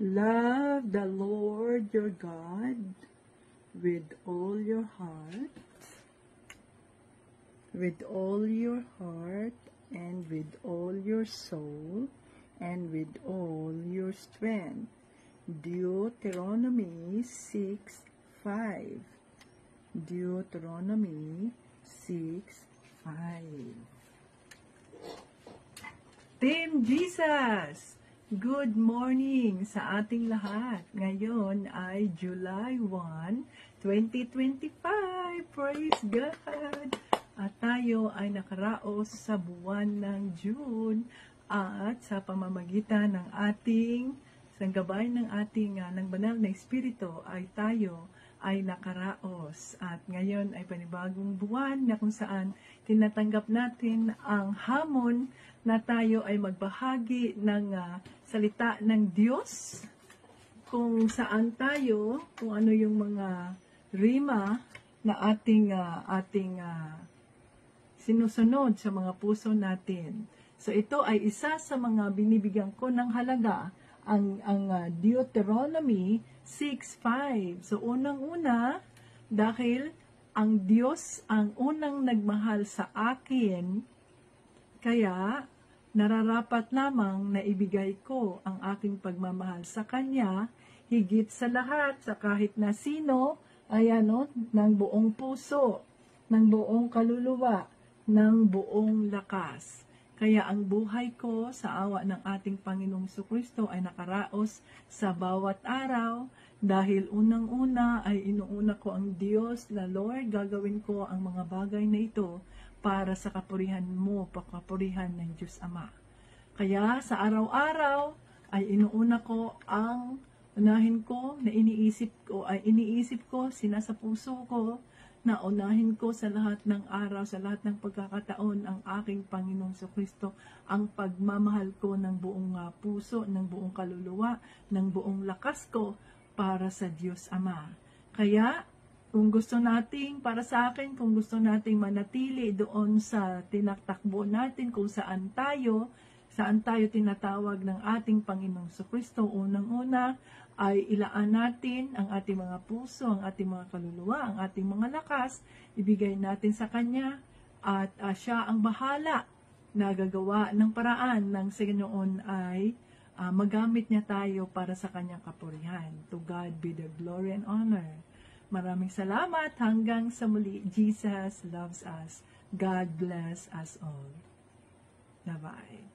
Love the Lord your God with all your heart, and with all your soul, and with all your strength. Deuteronomy 6:5. Deuteronomy 6:5. Team Jesus! Good morning sa ating lahat. Ngayon ay July 1, 2025. Praise God! At tayo ay nakaraos sa buwan ng June at sa pamamagitan ng ating sanggabay ng ating ng banal na espiritu ay tayo ay nakaraos. At ngayon ay panibagong buwan na kung saan tinatanggap natin ang hamon na tayo ay magbahagi ng salita ng Diyos, kung saan tayo, kung ano yung mga rima na ating sinusunod sa mga puso natin. So ito ay isa sa mga binibigyan ko ng halaga, ang Deuteronomy 6:5. So unang-una, dahil ang Diyos ang unang nagmahal sa akin, kaya nararapat lamang na ibigay ko ang aking pagmamahal sa Kanya, higit sa lahat, sa kahit na sino, ng buong puso, ng buong kaluluwa, ng buong lakas. Kaya ang buhay ko sa awa ng ating Panginoong Jesucristo ay nakaraos sa bawat araw, dahil unang-una ay inuuna ko ang Diyos na Lord, gagawin ko ang mga bagay na ito para sa kapurihan mo, kapurihan ng Diyos Ama. Kaya sa araw-araw ay inuuna ko ang unahin ko na iniisip ko, sinasa puso ko, na unahin ko sa lahat ng araw, sa lahat ng pagkakataon ang aking Panginoong Jesucristo, ang pagmamahal ko ng buong puso, ng buong kaluluwa, ng buong lakas ko para sa Diyos Ama. Kaya, kung gusto nating, para sa akin, kung gusto nating manatili doon sa tinaktakbo natin, kung saan tayo tinatawag ng ating Panginoong Jesucristo, unang-una ay ilaan natin ang ating mga puso, ang ating mga kaluluwa, ang ating mga lakas, ibigay natin sa Kanya, at siya ang bahala na gagawa ng paraan ng sa Ganoon ay magamit niya tayo para sa Kanyang kapurihan. To God be the glory and honor. Maraming salamat. Hanggang sa muli. Jesus loves us. God bless us all. Bye-bye.